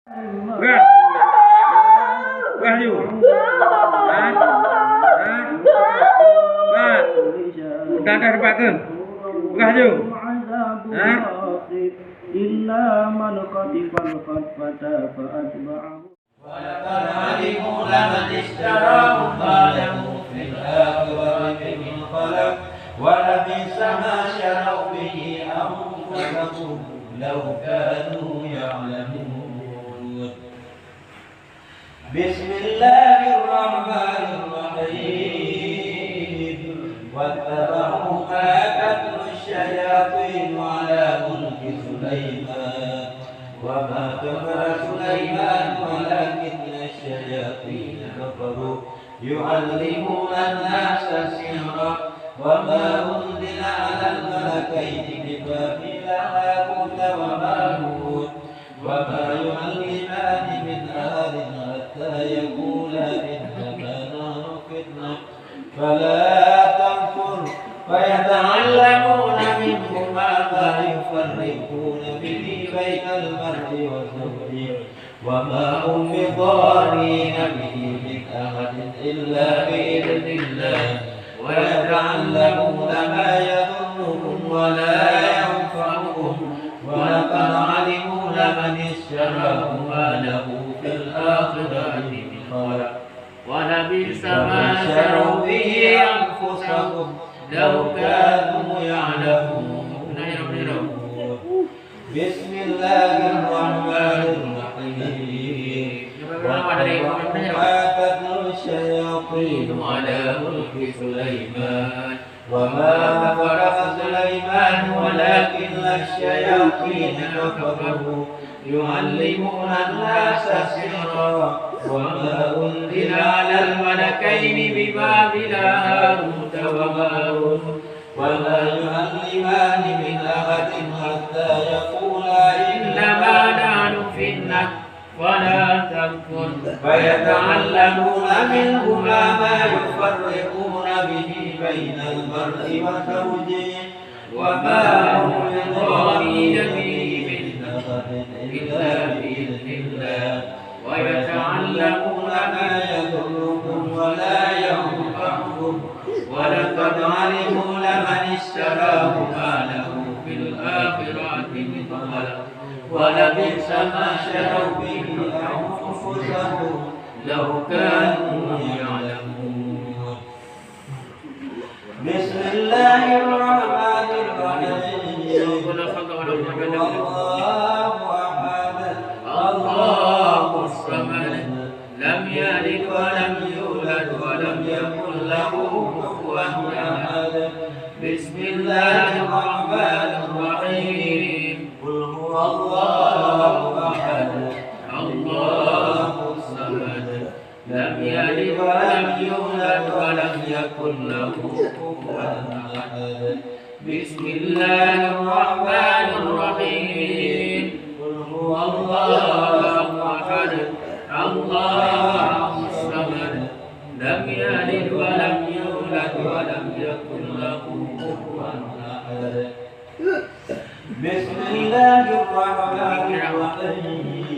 Gah, gah you. Hah? Hah? Gah. Udah ada pakai. Gah you. Hah? Illa man qatifal fatfata fa'atba'ahu. ولقد علموا لمن اشتراه ما له في الآخرة من خلق ولبئس ما شروا به أنفسهم لو كانوا يعلمون. بسم الله الرحمن الرحيم. واتبعوا ما تتلو الشياطين على ملك سليمان وما كفر سليمان ولكن الشياطين كفروا يعلمون الناس السحر وما أنزل على الملكين ببابل هاروت وماروت وما يعلمان من أحد حتى يقولا إنما نحن فتنة فلا تكفر فيتعلمون منهما ما يفرقون به بين المرء وزوجه وما هم بضارين به من أحد إلا بإذن الله ويتعلمون ما يضرهم ولا ينفعهم ولقد علموا لمن اشتراه ما له في الآخرة من خلق ولبئس ما شروا به أنفسهم لو كانوا يعلمون. بسم الله الرحمن الرحيم. وما تتلو الشياطين على ملك سليمان وما كفر سليمان ولكن الشياطين كفروا يعلمون الناس السحر وما أنزل على الملكين ببابل هاروت وماروت وما يعلمان من أحد حتى يقولا إنما نحن فتنة ولا تكفر فيتعلمون منهما ما يفرقون به بين المرء وزوجه وما هم بضارين به من أحد إلا بإذن الله ويتعلمون ما يضرهم ولا ينفعهم ولقد علموا لمن اشتراه ما له في الآخرة من خلق ولبئس ما شروا به أنفسهم لو كانوا يعلمون. بسم الله الرحمن الرحيم. الله أحد الله الصمد لم يلد ولم يولد ولم يكن له كفوا أحد. بسم الله الرحمن الرحيم. قل هو الله أحد الله الصمد لم يلد ولم يولد ولم يكن له كفوا أحد. بسم الله الرحمن الرحيم. قل هو الله أحد الله الصمد لم يلد ولم يولد ولم يكن له كفوا أحد. بسم الله الرحمن الرحيم.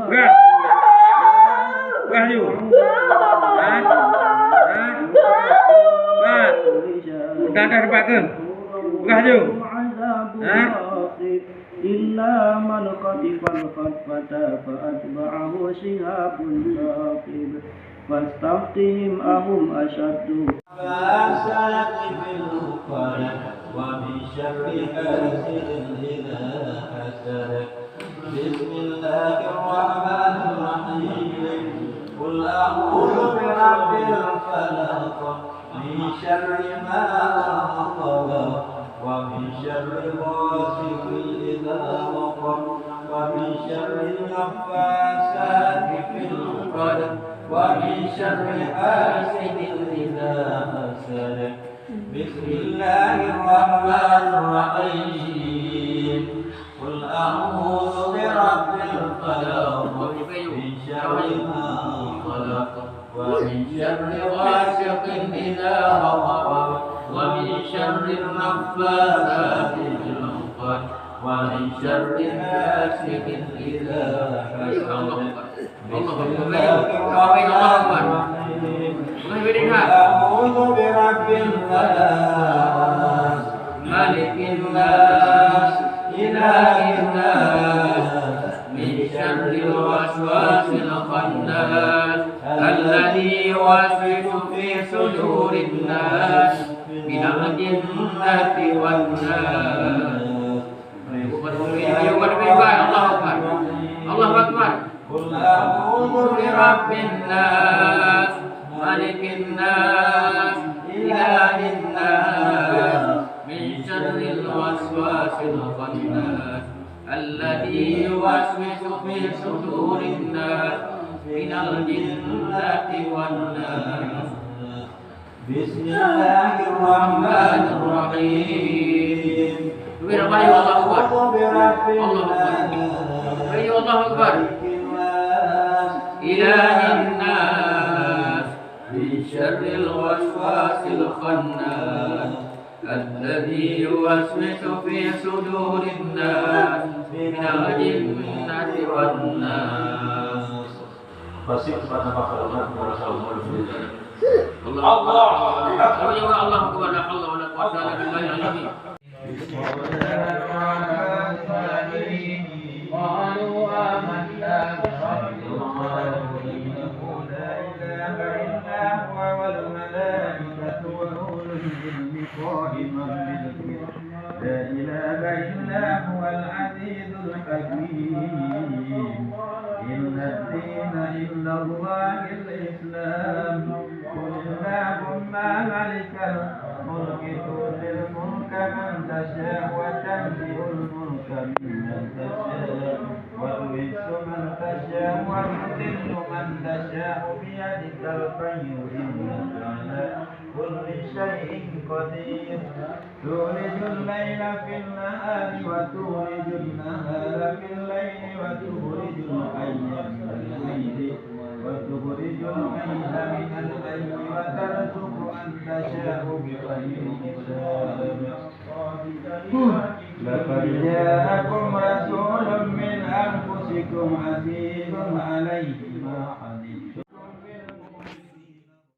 Gah, gah you. Hah? Hah? Gah. Udah ada pakai. Gah you. Hah? Illa man qatifal fatfata fa'atba'ahu shihabun thaqib fastaftihim ahum ashaddu فأسألك في القلم ومن شر حاسد إذا حسد. بسم الله الرحمن الرحيم. قل أعوذ برب الفلق من شر ما خلق ومن شر غاسق إذا وقب ومن شر النفاثات في العقد ومن شر حاسد إذا حسد. بسم الله الرحمن الرحيم. قل أعوذ برب الفلق من شر ما خلق ومن شر غاسق إذا وقب ومن شر النفاثات في العقد ومن شر حاسد إذا حسد. أعوذ برب الناس ملك الناس إله الناس من شر الوسواس الخناس الذي يوسوس في صدور الناس من الجنة والناس. الله أكبر. قل أعوذ برب الناس ملك الناس إله الناس من شر الوسواس الخناس الذي يوسوس في صدور الناس من الجنة والناس. بسم الله الرحمن الرحيم. الله أكبر. إله الناس من شر الوسواس الخناس الذي يوسوس في صدور الناس من الجنة والناس. الله أكبر. لا حول ولا قوة إلا بالله العلي. قالوا آمنا برب إنه لا إله إلا هو والملائكة وأولو العلم قائما بالقسط لا إله إلا هو العزيز الحكيم. إن الدين إلا الله الإسلام. قل اللهم مالك الملك تؤتي الملك من تشاء وتنزع الملك ممن تشاء وتعز من تشاء وتذل من تشاء بيدك الخير إنك على كل شيء قدير. تولج الليل في النهار وتولج النهار في الليل وتخرج الحي من الميت وتخرج الميت من الحي وترزق من تشاء بغير حساب. لقد جاءكم رسول من أنفسكم عزيز عليه ما